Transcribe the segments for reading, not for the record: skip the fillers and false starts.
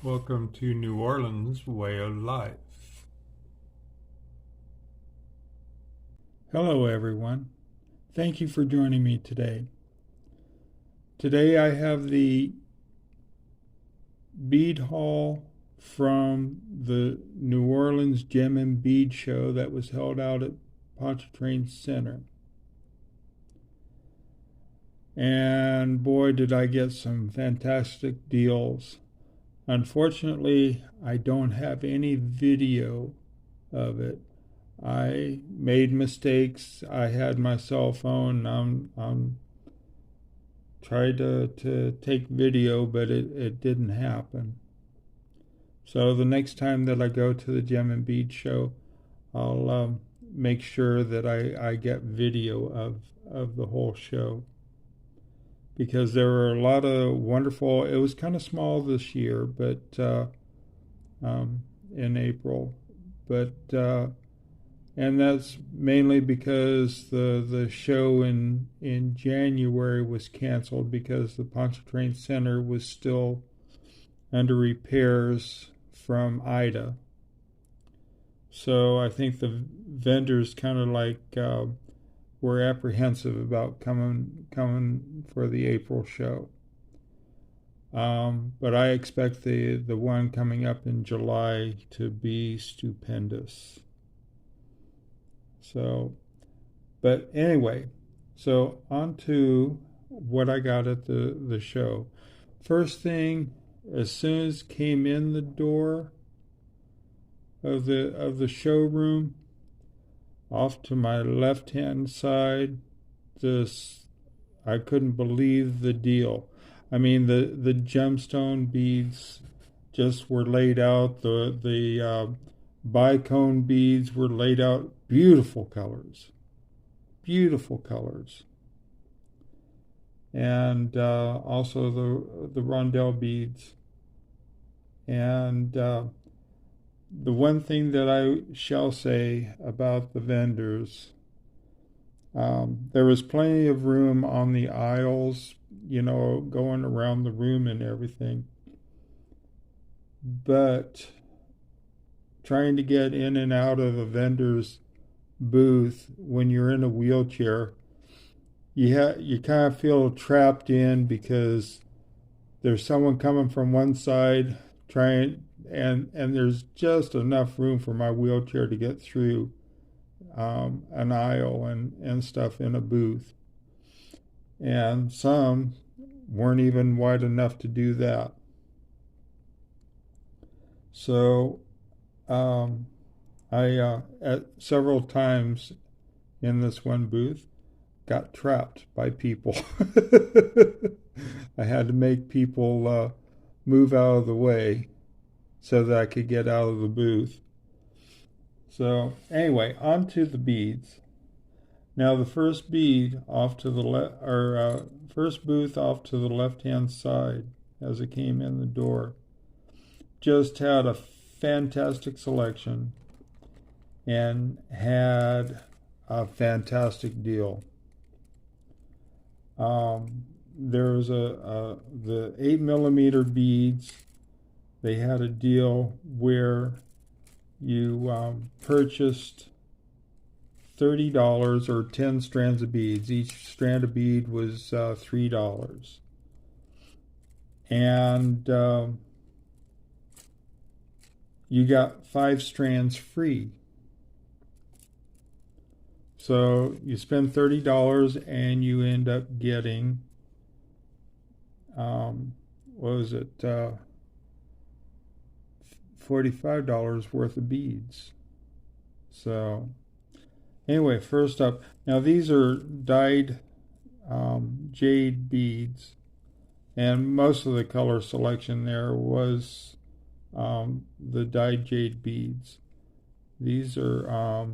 Welcome to New Orleans Way of Life. Hello, everyone. Thank you for joining me today. Today I have the bead haul from the New Orleans Gem and Bead Show that was held out at Ponchatrain Center. And boy, did I get some fantastic deals. Unfortunately, I don't have any video of it. I made mistakes. I had my cell phone. I'm tried to take video, but it didn't happen. So the next time that I go to the Gem and Bead Show, I'll make sure that I get video of the whole show. Because there were a lot of wonderful, it was kind of small this year, but in April. But and that's mainly because the show in January was canceled because the Ponchatrain Center was still under repairs from Ida. So I think the vendors kind of were apprehensive about coming for the April show. But I expect the one coming up in July to be stupendous. So, but anyway, so on to what I got at the show. First thing, as soon as came in the door of the showroom, off to my left hand side, this I couldn't believe the deal. I mean, the gemstone beads just were laid out. The bicone beads were laid out. Beautiful colors, and also the rondelle beads. And the one thing that I shall say about the vendors, there was plenty of room on the aisles, going around the room and everything. But trying to get in and out of a vendor's booth when you're in a wheelchair, you kind of feel trapped in because there's someone coming from one side trying, and there's just enough room for my wheelchair to get through an aisle and stuff in a booth, and some weren't even wide enough to do that. So I at several times in this one booth got trapped by people. I had to make people move out of the way so that I could get out of the booth. So anyway, on to the beads. Now the first bead off to the left, or first booth off to the left-hand side as it came in the door, just had a fantastic selection and had a fantastic deal. There was the 8mm beads. They had a deal where you purchased $30 or 10 strands of beads. Each strand of bead was $3. And you got 5 strands free. So you spend $30 and you end up getting, what was it, $45 worth of beads. So anyway, first up, now these are dyed jade beads, and most of the color selection there was the dyed jade beads. These are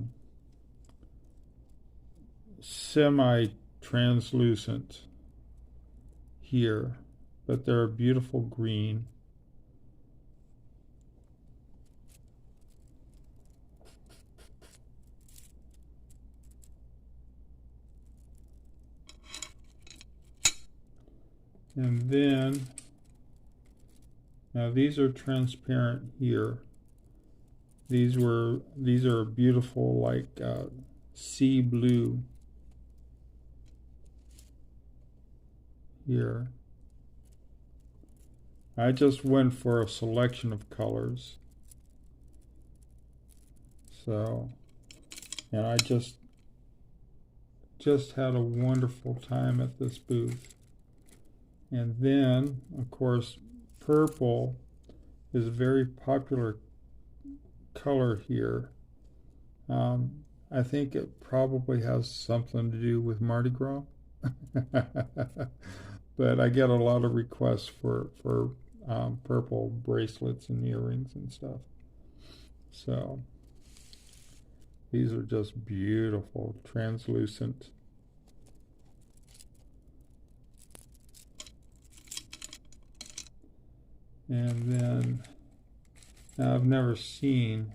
semi-translucent here, but they're a beautiful green. And then Now these are transparent here. These are beautiful, like sea blue here. I just went for a selection of colors. So, and I just had a wonderful time at this booth. And then, of course, purple is a very popular color here. I think it probably has something to do with Mardi Gras. But I get a lot of requests for purple bracelets and earrings and stuff. So these are just beautiful, translucent. And then, now I've never seen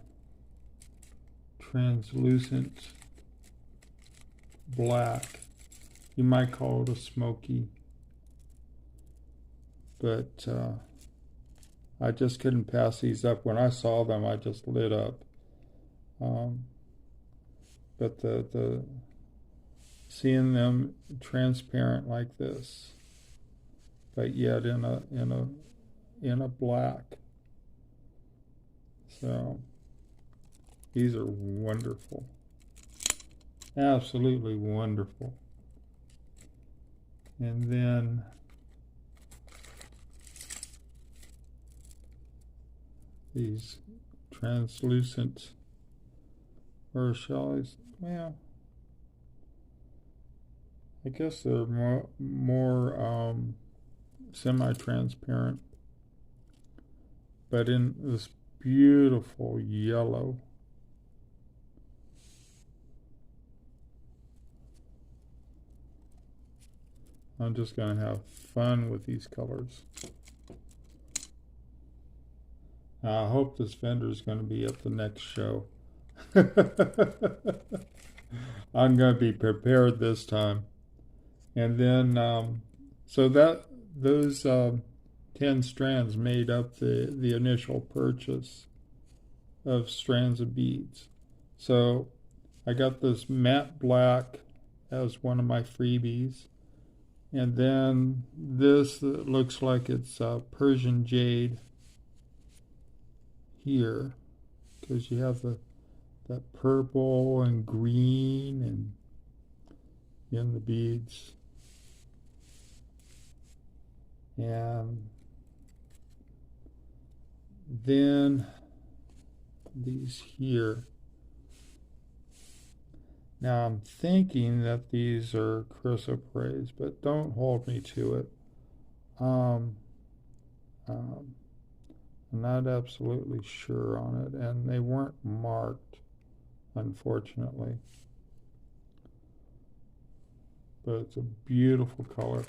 translucent black. You might call it a smoky. But I just couldn't pass these up. When I saw them, I just lit up. But the seeing them transparent like this, but yet in a black. So these are wonderful, absolutely wonderful. And then these translucent, or shall I, well, I guess they're more semi-transparent, but in this beautiful yellow. I'm just going to have fun with these colors. I hope this vendor is going to be at the next show. I'm going to be prepared this time. And then, so those 10 strands made up the initial purchase of strands of beads. So I got this matte black as one of my freebies. And then this looks like it's Persian jade here, because you have that purple and green and in the beads. And then these here. Now I'm thinking that these are chrysoprase, but don't hold me to it. I'm not absolutely sure on it, and they weren't marked, unfortunately. But it's a beautiful color.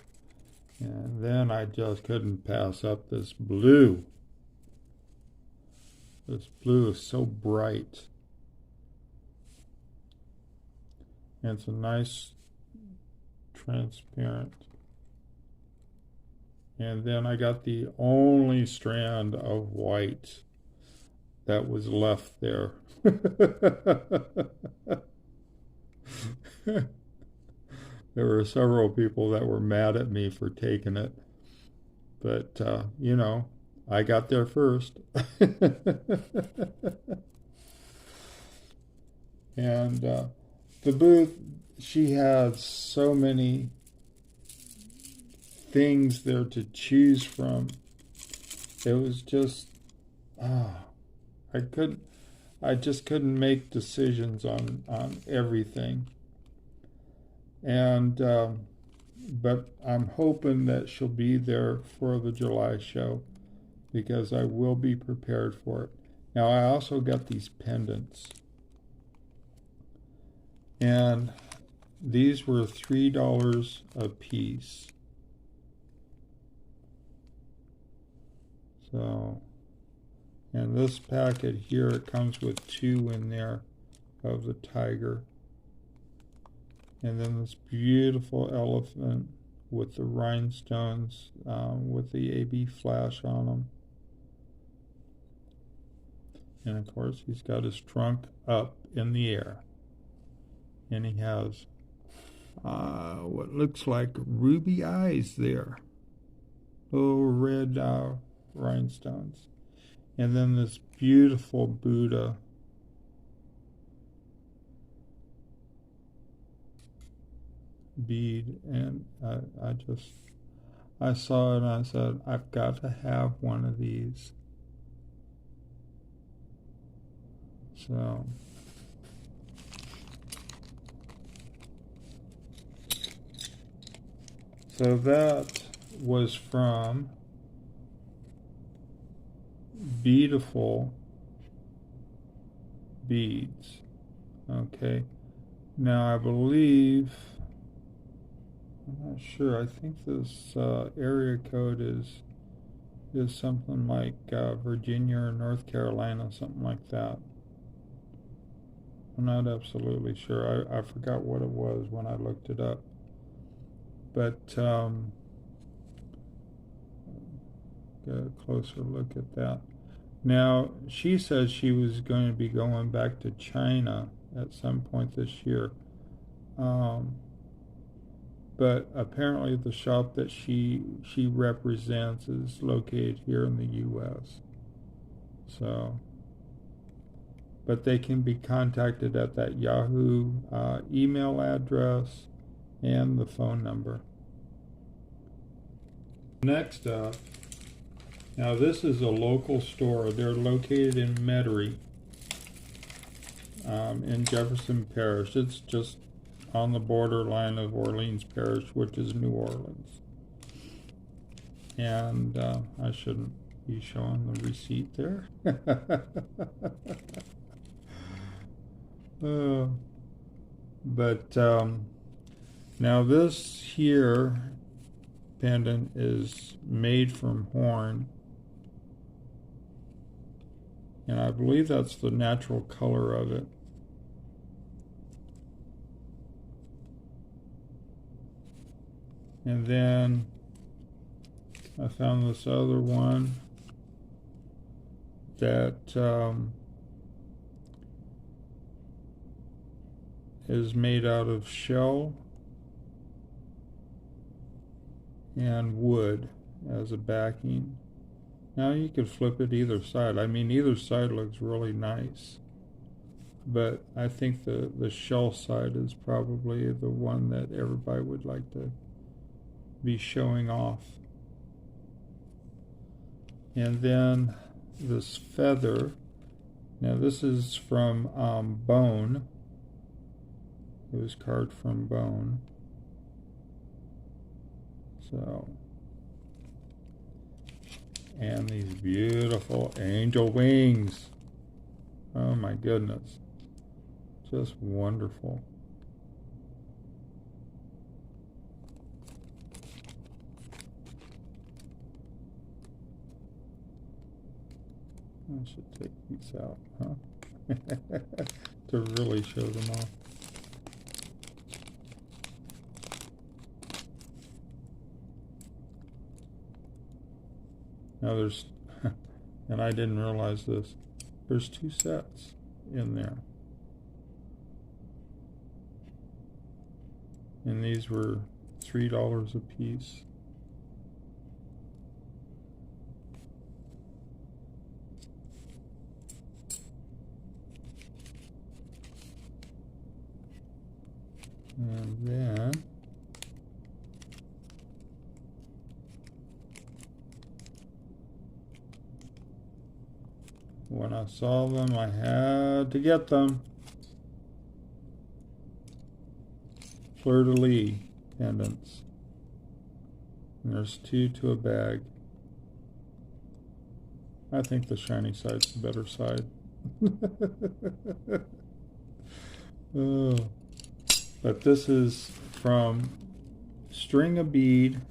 And then I just couldn't pass up this blue. This blue is so bright. And it's a nice transparent. And then I got the only strand of white that was left there. There were several people that were mad at me for taking it. But, you know, I got there first. And the booth, she had so many things there to choose from. It was just, I just couldn't make decisions on everything. And, but I'm hoping that she'll be there for the July show, because I will be prepared for it. Now, I also got these pendants. And these were $3 a piece. So, and this packet here, it comes with 2 in there of the tiger. And then this beautiful elephant with the rhinestones, with the AB flash on them. And of course, he's got his trunk up in the air. And he has what looks like ruby eyes there. Little red rhinestones. And then this beautiful Buddha. Bead. And I saw it and I said, I've got to have one of these. So that was from Beautiful Beads. Okay. Now I believe, I'm not sure, I think this area code is something like Virginia or North Carolina, something like that. I'm not absolutely sure. I forgot what it was when I looked it up. But get a closer look at that. Now, she says she was going to be going back to China at some point this year. But apparently the shop that she represents is located here in the U.S. So, but they can be contacted at that Yahoo email address and the phone number. Next up, now this is a local store. They're located in Metairie, in Jefferson Parish. It's just on the borderline of Orleans Parish, which is New Orleans. And I shouldn't be showing the receipt there. But now this here pendant is made from horn, and I believe that's the natural color of it. And then I found this other one that is made out of shell and wood as a backing. Now you could flip it either side. I mean, either side looks really nice, but I think the shell side is probably the one that everybody would like to be showing off. And then this feather. Now this is from bone. It was carved from bone. So, and these beautiful angel wings. Oh my goodness. Just wonderful. I should take these out, huh? To really show them off. Now there's, and I didn't realize this, there's 2 sets in there. And these were $3 a piece. And then when I saw them, I had to get them. Fleur-de-lis pendants. And there's 2 to a bag. I think the shiny side's the better side. Oh. But this is from String a Bead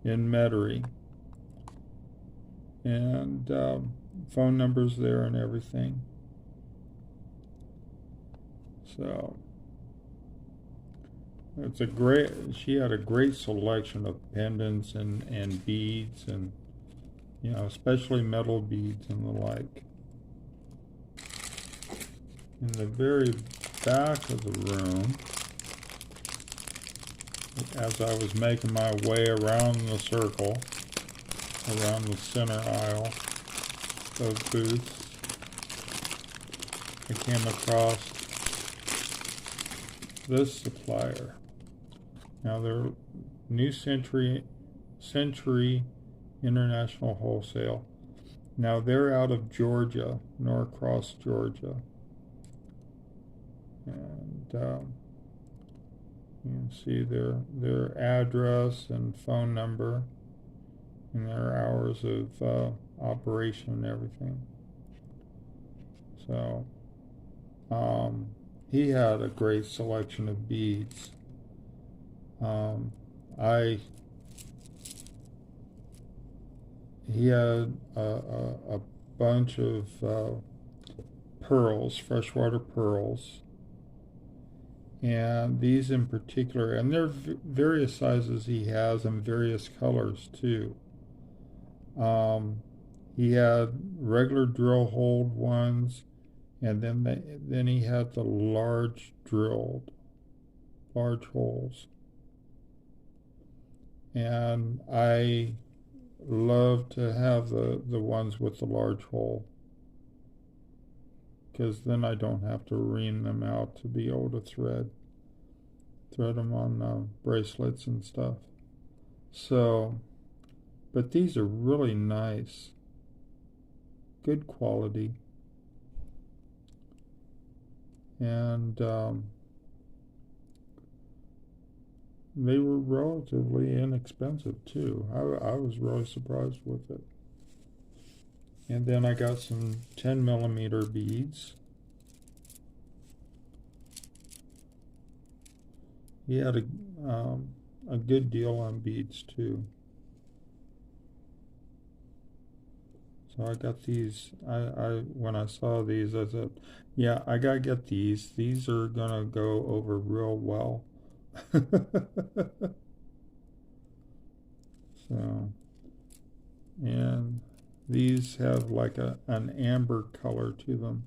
in Metairie. And phone numbers there and everything. So it's a great, she had a great selection of pendants and beads, and you know, especially metal beads and the like. in the very back of the room, as I was making my way around the circle, around the center aisle of booths, I came across this supplier. Now they're New Century International Wholesale. Now they're out of Georgia, Norcross, Georgia. And you can see their address and phone number and their hours of operation and everything. So he had a great selection of beads. He had a bunch of pearls, freshwater pearls, and these in particular, and there are various sizes he has and various colors too. He had regular drill hold ones, and then he had the large holes. And I love to have the ones with the large hole, because then I don't have to ream them out to be able to thread them on bracelets and stuff. So, but these are really nice, good quality, and they were relatively inexpensive too. I was really surprised with it. And then I got some 10mm beads. He had a good deal on beads too. So I got these. I when I saw these, I said, yeah, I gotta get these. These are gonna go over real well. So, and these have like an amber color to them.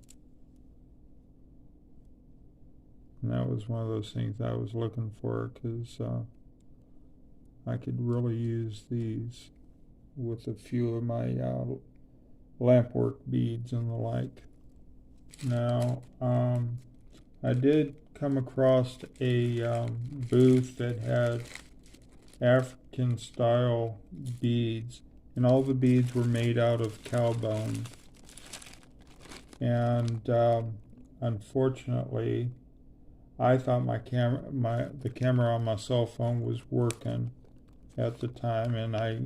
And that was one of those things I was looking for, because I could really use these with a few of my lampwork beads and the like. Now, I did come across a booth that had African style beads, and all the beads were made out of cow bone. And unfortunately, I thought the camera on my cell phone was working at the time, and I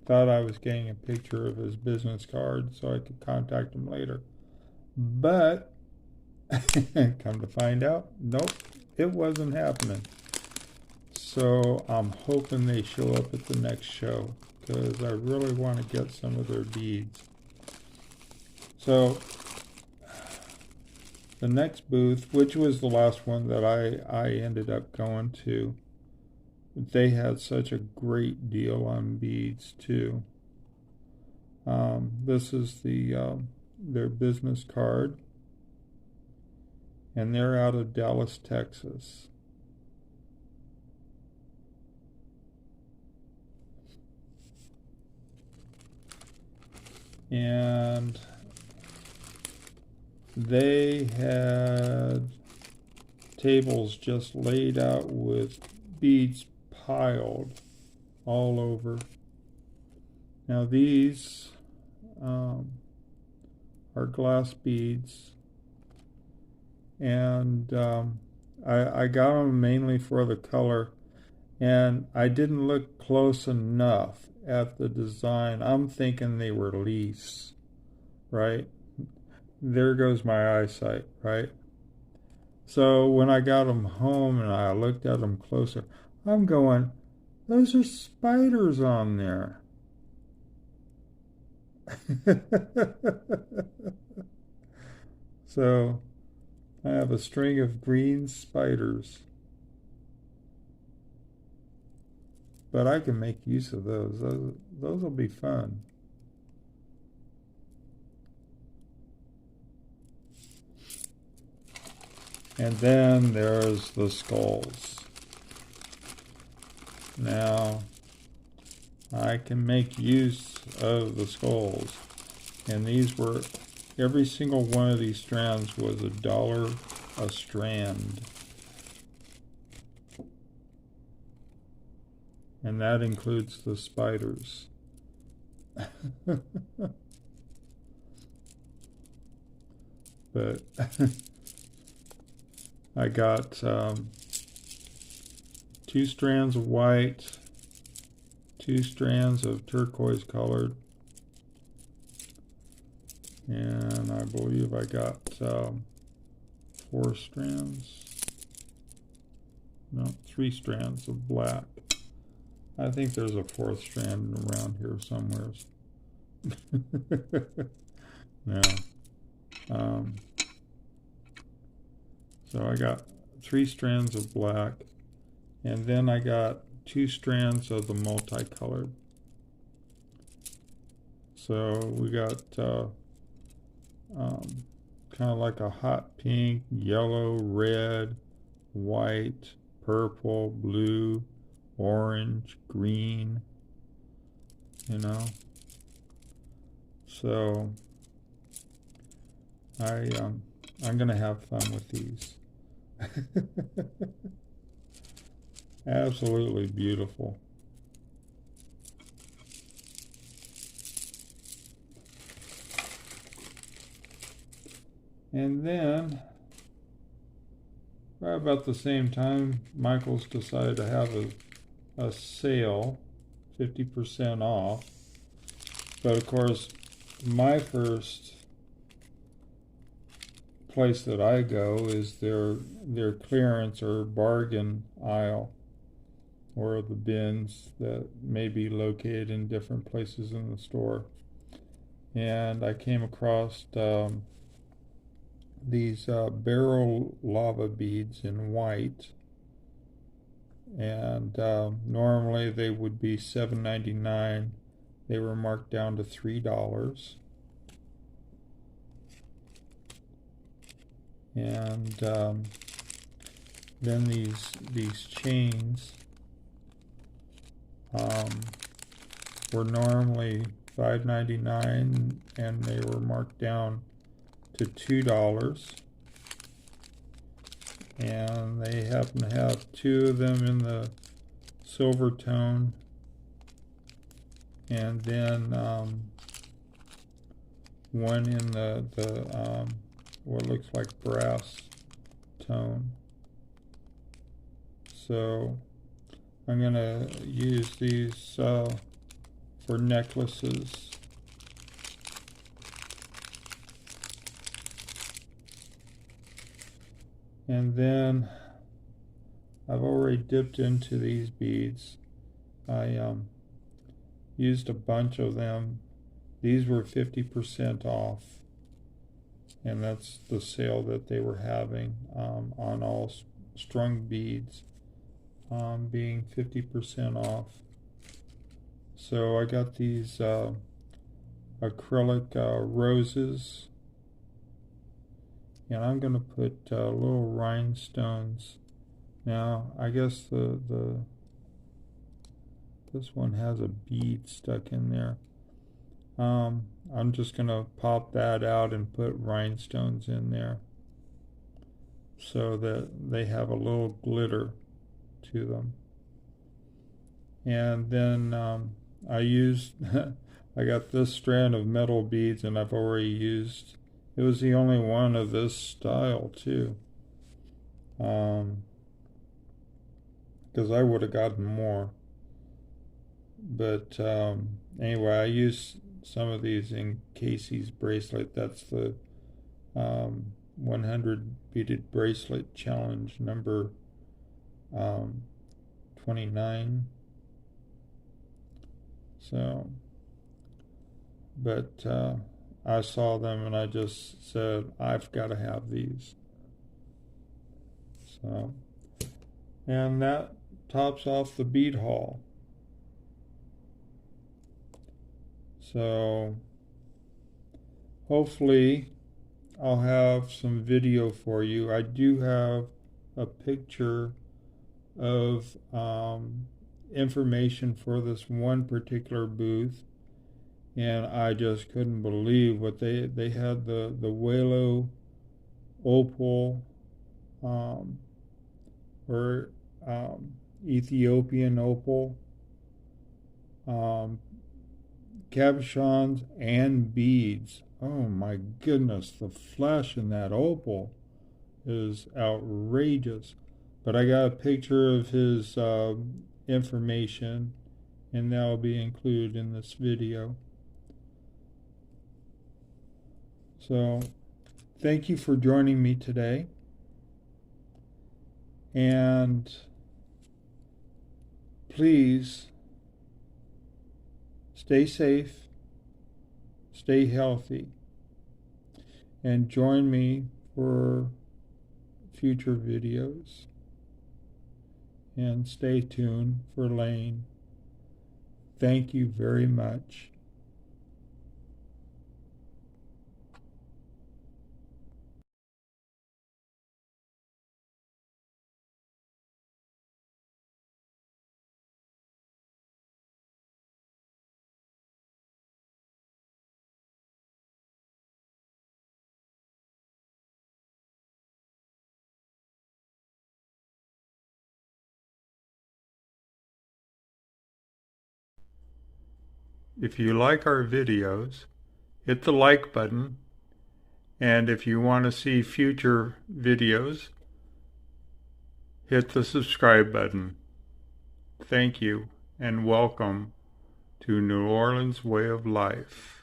thought I was getting a picture of his business card so I could contact him later. But come to find out, nope, it wasn't happening. So I'm hoping they show up at the next show, because I really want to get some of their beads. So the next booth, which was the last one that I ended up going to, they had such a great deal on beads too. This is their business card, and they're out of Dallas, Texas. And they had tables just laid out with beads piled all over. Now these are glass beads, and I got them mainly for the color, and I didn't look close enough at the design. I'm thinking they were leaves, right? There goes my eyesight, right? So when I got them home and I looked at them closer, I'm going, those are spiders on there. So I have a string of green spiders. But I can make use of those. Those will be fun. And then there's the skulls. Now, I can make use of the skulls. And these were, every single one of these strands was $1 a strand. And that includes the spiders. But I got 2 strands of white, 2 strands of turquoise colored, and I believe I got 4 strands, no, 3 strands of black. I think there's a 4th strand around here somewhere. Now, so I got 3 strands of black, and then I got 2 strands of the multicolored. So we got kind of like a hot pink, yellow, red, white, purple, blue, orange, green, you know. So I'm gonna have fun with these. Absolutely beautiful. And then, right about the same time, Michael's decided to have a sale, 50% off. But of course, my first place that I go is their clearance or bargain aisle, or the bins that may be located in different places in the store. And I came across these barrel lava beads in white, and normally they would be $7.99. They were marked down to $3. And then these chains were normally $5.99, and they were marked down to $2. And they happen to have 2 of them in the silver tone, and then one in the what looks like brass tone. So I'm gonna use these for necklaces. And then I've already dipped into these beads. I used a bunch of them. These were 50% off, and that's the sale that they were having on all strung beads, being 50% off. So I got these acrylic roses, and I'm going to put little rhinestones. Now I guess this one has a bead stuck in there. I'm just going to pop that out and put rhinestones in there so that they have a little glitter to them. And then I used I got this strand of metal beads, and I've already used, it was the only one of this style too, because I would have gotten more. But anyway, I used some of these in Casey's bracelet. That's the 100 beaded bracelet challenge number 29. So, but I saw them and I just said, I've got to have these. So, and that tops off the bead haul. So hopefully I'll have some video for you. I do have a picture of information for this one particular booth, and I just couldn't believe what they had the Walo opal, um, or Ethiopian opal, um, cabochons, and beads. Oh my goodness, the flesh in that opal is outrageous. But I got a picture of his information, and that will be included in this video. So, thank you for joining me today. And please stay safe, stay healthy, and join me for future videos. And stay tuned for Lane. Thank you very much. If you like our videos, hit the like button, and if you want to see future videos, hit the subscribe button. Thank you, and welcome to New Orleans Way of Life.